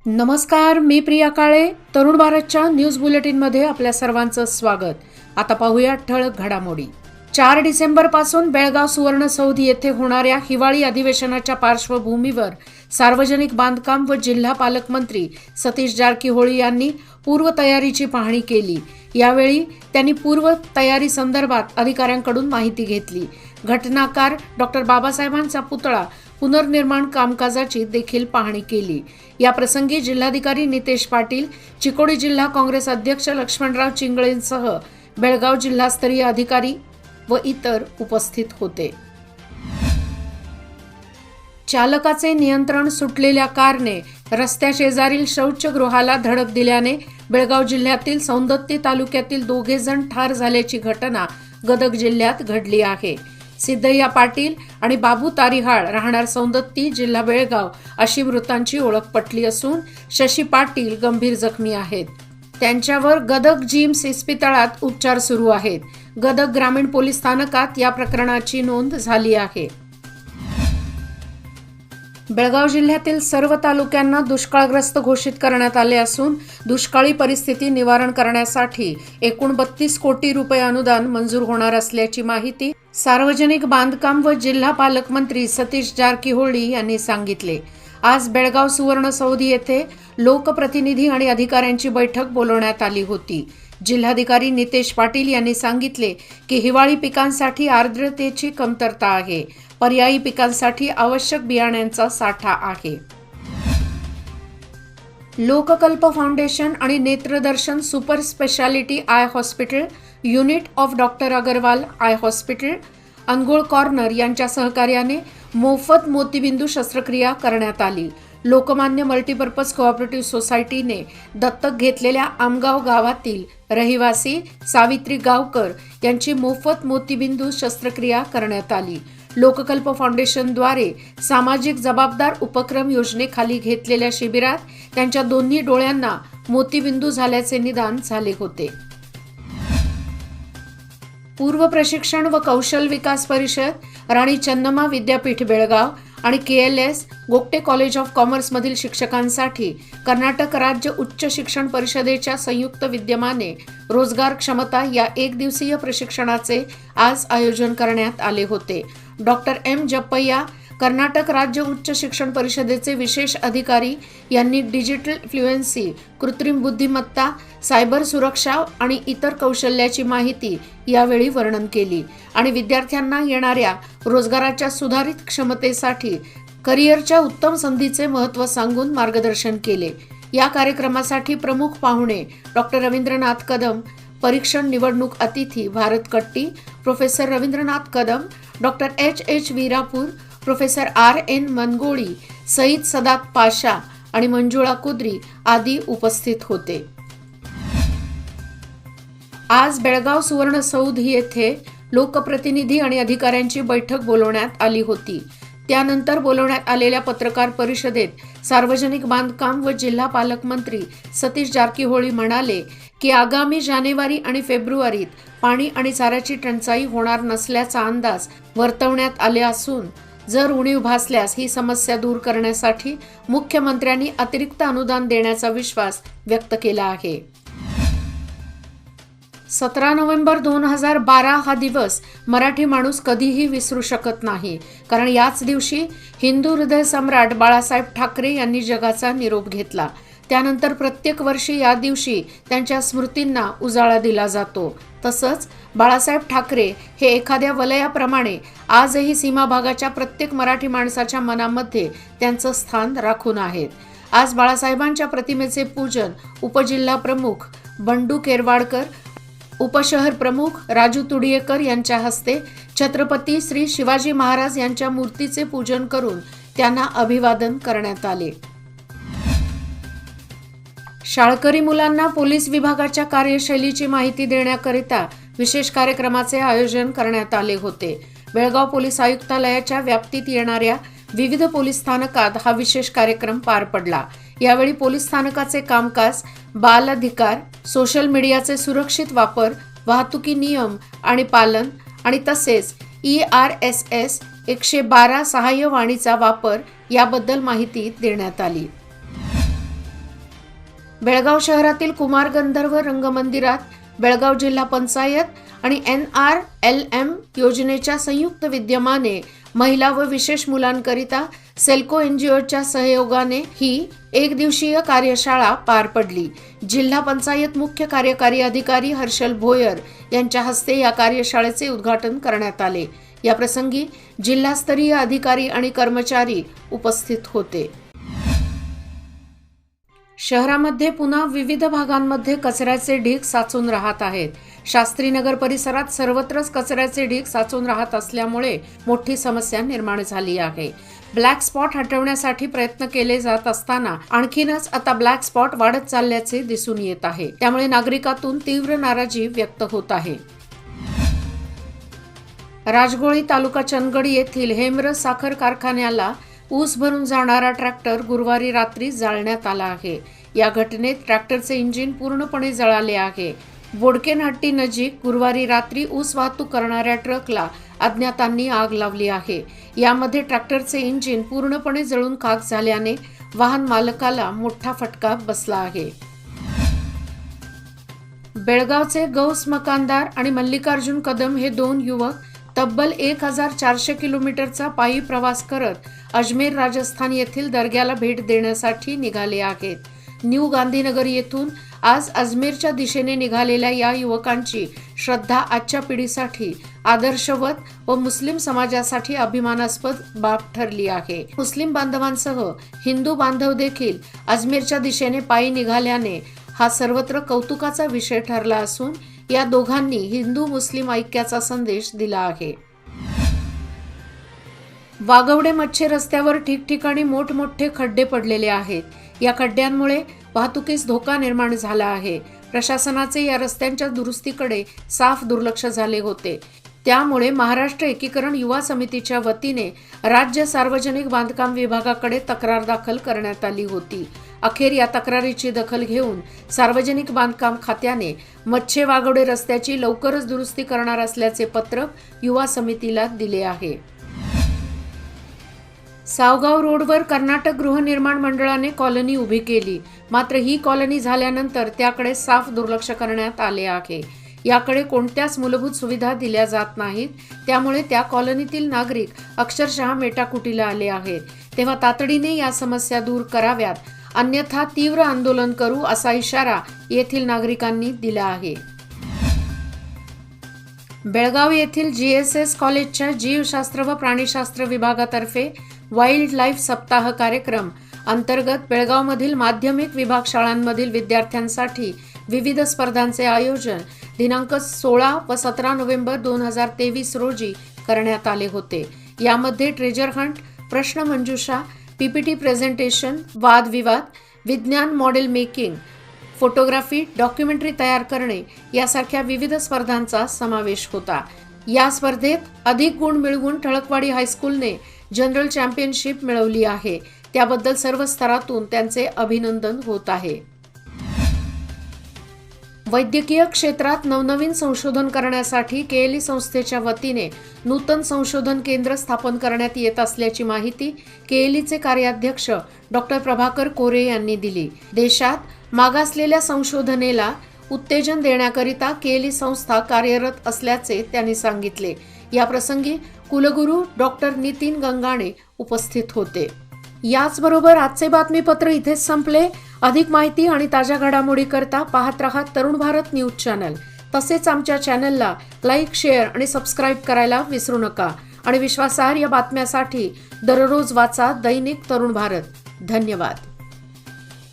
नमस्कार, मी प्रिया काळे. तरुण भारतच्या न्यूज बुलेटिनमध्ये आपल्या सर्वांचं स्वागत. आता पाहूया ठळक घडामोडी. 4 डिसेंबर पासून बेळगाव सुवर्ण सौध येथे होणाऱ्या हिवाळी अधिवेशनाच्या पार्श्वभूमीवर सार्वजनिक बांधकाम व जिल्हा पालकमंत्री सतीश जारकीहोळी यांनी पूर्वतयारीची पाहणी केली. यावेळी त्यांनी पूर्व तयारी संदर्भात अधिकाऱ्यांकडून माहिती घेतली. घटनाकार डॉक्टर बाबासाहेबांचा पुतळा पुनर्निर्माण कामकाजाची देखील पाहणी केली. या प्रसंगी जिल्हाधिकारी नितेश पाटील, चिकोडी जिल्हा काँग्रेस अध्यक्ष लक्ष्मणराव चिंगळेंसह बेळगाव जिल्हास्तरीय अधिकारी व इतर उपस्थित होते. चालकाचे नियंत्रण सुटलेल्या कारने रस्त्याशेजारील शौचगृहाला धडक दिल्याने बेळगाव जिल्ह्यातील सौंदत्ती तालुक्यातील 2 जण ठार झाल्याची घटना गदग जिल्ह्यात घडली आहे. सिद्धय्या पाटील आणि बाबू तारिहाळ राहणार सौंदत्ती, जिल्हा बेळगाव अशी मृतांची ओळख पटली असून शशी पाटील गंभीर जखमी आहेत. त्यांच्यावर गदग जिम्स इस्पितळात उपचार सुरू आहेत. गदग ग्रामीण पोलीस स्थानकात या प्रकरणाची नोंद झाली आहे. बेळगाव जिल्ह्यातील सर्व तालुक्यांना दुष्काळग्रस्त घोषित करण्यात आले असून दुष्काळी परिस्थिती निवारण करण्यासाठी एकूण 32 कोटी रुपये अनुदान मंजूर होणार असल्याची माहिती सार्वजनिक बांधकाम व जिल्हा पालकमंत्री सतीश जारकीहोळी यांनी सांगितले. आज बेळगाव सुवर्ण सौध येथे लोकप्रतिनिधी आणि अधिकाऱ्यांची बैठक बोलवण्यात आली होती. जिल्हाधिकारी नितेश पाटील यांनी सांगितले की हिवाळी पिकांसाठी आर्द्रतेची कमतरता आहे. पर्यायी पिकांसाठी आवश्यक बियाण्यांचा साठा आहे. लोककल्प फाउंडेशन आणि Netradarshan super speciality eye hospital, unit of doctor Agarwal eye hospital, Angol corner यांच्या सहकार्याने मोफत मोतीबिंदू शस्त्रक्रिया करण्यात आली. लोकमान्य मल्टीपर्पज कोऑपरेटिव्ह सोसायटीने दत्तक घेतलेल्या आमगाव गावातील रहिवासी सावित्री गावकर यांची मोफत मोतीबिंदू शस्त्रक्रिया करण्यात आली. लोककल्प फाउंडेशनद्वारे सामाजिक जबाबदार उपक्रम योजनेखाली घेतलेल्या शिबिरात त्यांच्या दोन्ही डोळ्यांना मोतीबिंदू झाल्याचे निदान झाले होते. पूर्व प्रशिक्षण व कौशल विकास परिषद, राणी चन्नम्मा विद्यापीठ बेळगाव आणि KLS गोगटे कॉलेज ऑफ कॉमर्समधील शिक्षकांसाठी कर्नाटक राज्य उच्च शिक्षण परिषदेच्या संयुक्त विद्यमाने रोजगार क्षमता या 1 दिवसीय प्रशिक्षणाचे आज आयोजन करण्यात आले होते. डॉक्टर M जप्पय्या, कर्नाटक राज्य उच्च शिक्षण परिषदेचे विशेष अधिकारी यांनी डिजिटल फ्लुएन्सी, कृत्रिम बुद्धिमत्ता, सायबर सुरक्षा आणि इतर कौशल्याची माहिती यावेळी वर्णन केली आणि विद्यार्थ्यांना येणाऱ्या रोजगाराच्या सुधारित क्षमतेसाठी करिअरच्या उत्तम संधीचे महत्त्व सांगून मार्गदर्शन केले. या कार्यक्रमासाठी प्रमुख पाहुणे डॉक्टर रवींद्रनाथ कदम, परीक्षण निवडणूक अतिथी Bharat Katti, professor Ravindranath Kadam, doctor H Veerapur, professor RN Mangoli, Syed Sadat Pasha आणि मंजुळा कुद्री आदी उपस्थित होते. आज बेळगाव सुवर्ण सौध येथे लोकप्रतिनिधी आणि अधिकाऱ्यांची बैठक बोलवण्यात आली होती. त्यानंतर बोलवण्यात आलेल्या पत्रकार परिषदेत सार्वजनिक बांधकाम व जिल्हा पालकमंत्री सतीश जारकीहोळी म्हणाले की आगामी जानेवारी आणि फेब्रुवारीत पाणी आणि चाऱ्याची टंचाई होणार नसल्याचा अंदाज वर्तवण्यात आले असून जर उणीव भासल्यास ही समस्या दूर करण्यासाठी मुख्यमंत्र्यांनी अतिरिक्त अनुदान देण्याचा विश्वास व्यक्त केला आहे. 17 नोव्हेंबर 2012 हा दिवस मराठी माणूस कधीही विसरू शकत नाही, कारण याच दिवशी हिंदू हृदय सम्राट बाळासाहेब ठाकरे यांनी जगाचा निरोप घेतला. त्यानंतर प्रत्येक वर्षी या दिवशी त्यांच्या स्मृतींना उजाळा दिला जातो. तसंच बाळासाहेब ठाकरे हे एखाद्या वलयाप्रमाणे आजही सीमा भागाच्या प्रत्येक मराठी माणसाच्या मनामध्ये त्यांचं स्थान राखून आहेत. आज बाळासाहेबांच्या प्रतिमेचे पूजन उपजिल्हा प्रमुख बंडू केरवाडकर, उपशहर प्रमुख राजू तुडियेकर यांच्या हस्ते छत्रपती श्री शिवाजी महाराज यांच्या मूर्तीचे पूजन करून त्यांना अभिवादन करण्यात आले. शाळकरी मुलांना पोलीस विभागाच्या कार्यशैलीची माहिती देण्याकरिता विशेष कार्यक्रमाचे आयोजन करण्यात आले होते. बेळगाव पोलीस आयुक्तालयाच्या व्याप्तीत येणाऱ्या विविध पोलीस स्थानकात हा विशेष कार्यक्रम पार पडला. यावेळी पोलीस स्थानकाचे कामकाज, बाल अधिकार, सोशल मीडियाचे सुरक्षित वापर, वाहतुकी नियम आणि पालन आणि तसेच ERSS 112 सहाय्यवाणीचा वापर याबद्दल माहिती देण्यात आली. बेळगाव शहरातील कुमार गंधर्व रंगमंदिरात बेळगाव जिल्हा पंचायत आणि NRLM योजनेच्या संयुक्त विद्यमाने महिला व विशेष मुलांकरिता सेल्को NGOच्या सहयोगाने ही एक दिवसीय कार्यशाळा पार पडली। जिल्हा पंचायत मुख्य कार्यकारी अधिकारी हर्षल भोयर यांच्या हस्ते या कार्यशाळेचे उद्घाटन करण्यात आले। या प्रसंगी जिल्हास्तरीय अधिकारी आणि कर्मचारी उपस्थित होते। शहरामध्ये पुन्हा विविध भागांमध्ये कचऱ्याचे ढीग साचून राहत आहेत। शास्त्रीनगर परिसरात सर्वत्रच कचऱ्याचे ढीग साचून राहत असल्यामुळे मोठी समस्या निर्माण झाली आहे। ब्लॅक स्पॉट हटवण्यासाठी प्रयत्न केले जात असताना आणखीनच आता ब्लॅक स्पॉट वाढत चालल्याचे दिसून येत आहे। त्यामुळे नागरिकातून तीव्र नाराजी व्यक्त होत आहे। राजगोळी तालुका चंदगड येथील हेमरस साखर कारखान्याला ऊस भरून जाणारा ट्रॅक्टर गुरुवारी रात्री जाळण्यात आला आहे। या घटनेत ट्रॅक्टरचे इंजिन पूर्णपणे जळाले आहे। बोडकेनहट्टी नजीक गुरुवारी रात्री ऊस वाहतूक करणाऱ्या ट्रकला अज्ञातांनी आग लावली आहे। यामध्ये ट्रॅक्टरचे इंजिन पूर्णपणे जळून खाक झाल्याने वाहन मालकाला मोठा फटका बसला आहे। बेळगावचे गौस मकानदार आणि मल्लिकार्जुन कदम हे दोन युवक तब्बल 1400 किलोमीटरचा पायी प्रवास करत अजमेर राजस्थान येथील दर्ग्याला भेट देण्यासाठी निघाले आहेत। न्यू गांधीनगर येथून आज अजमेरच्या दिशेने निघालेल्या या युवकांची श्रद्धा आजच्या पिढीसाठी आदर्शवत व मुस्लिम समाजासाठी अभिमानास्पद बाब ठरली आहे। मुस्लिम बांधवांसह हिंदू बांधव देखील अजमेरच्या दिशेने पायी निघाल्याने हा सर्वत्र कौतुकाचा विषय ठरला असून या दोघांनी हिंदू मुस्लिम ऐक्याचा संदेश दिला आहे। वाघवडे मच्छे रस्त्यावर ठिकठिकाणी मोठमोठे खड्डे पडलेले आहेत। या खड्ड्यांमुळे वाहतुकीस धोका निर्माण झाला आहे। प्रशासनाचे या रस्त्यांच्या दुरुस्तीकडे साफ दुर्लक्ष झाले होते। त्यामुळे महाराष्ट्र एकीकरण युवा समितीच्या वतीने राज्य सार्वजनिक बांधकाम विभागाकडे तक्रार दाखल करण्यात आली होती। अखेर या तक्रारीची दखल घेऊन सार्वजनिक बांधकाम खात्याने मच्छे वाघवडे रस्त्याची लवकरच दुरुस्ती करणार असल्याचे पत्रक युवा समितीला दिले आहे। सावगाव रोडवर कर्नाटक गृहनिर्माण मंडळाने कॉलनी उभी केली, मात्र ही कॉलनी झाल्यानंतर त्याकडे साफ दुर्लक्ष करण्यात आले आहे। याकडे कोणत्याच मूलभूत सुविधा दिल्या जात नाहीत। त्यामुळे त्या कॉलनीतील नागरिक अक्षरशः मेटाकुटीला आले आहेत। तेव्हा तातडीने या समस्या दूर कराव्यात, अन्यथा तीव्र आंदोलन करू असा इशारा येथील नागरिकांनी दिला आहे। बेळगाव येथील GSS कॉलेजच्या जीवशास्त्र व प्राणीशास्त्र विभागातर्फे वाईल्ड लाईफ सप्ताह कार्यक्रम अंतर्गत बेळगावमधील माध्यमिक विभाग शाळांमधील विद्यार्थ्यांसाठी विविध स्पर्धांचे आयोजन दिनांक 16 व 17 नोव्हेंबर 2023 रोजी करण्यात आले होते। यामध्ये ट्रेजर हंट, प्रश्नमंजुषा, PPT प्रेझेंटेशन, वादविवाद, विज्ञान मॉडेल मेकिंग, फोटोग्राफी, डॉक्युमेंटरी तयार करणे यासारख्या विविध स्पर्धांचा समावेश होता। या स्पर्धेत अधिक गुण मिळवून ठळकवाडी हायस्कूलने जनरल चॅम्पियनशिप मिळवली आहे। त्याबद्दल सर्व स्तरातून त्यांचे अभिनंदन होत आहे। वैद्यकीय क्षेत्रात नवनवीन संशोधन करण्यासाठी KLE संस्थेच्या वतीने नूतन संशोधन केंद्र स्थापन करण्यात येत असल्याची माहिती KLEचे कार्याध्यक्ष डॉक्टर प्रभाकर कोरे यांनी दिली। देशात मागासलेल्या संशोधनेला उत्तेजन देण्याकरिता KLE संस्था कार्यरत असल्याचे त्यांनी सांगितले। या प्रसंगी कुलगुरू डॉक्टर नितीन गंगाणे उपस्थित होते। याचबरोबर आजचे बातमीपत्र इथेच संपले। अधिक माहिती आणि ताज्या घडामोडी करता पाहत रहा तरुण भारत न्यूज चॅनल। तसेच आमच्या चॅनलला लाईक, शेअर आणि सबस्क्राईब करायला विसरू नका आणि विश्वासार्ह बातम्यासाठी दररोज वाचा दैनिक तरुण भारत। धन्यवाद।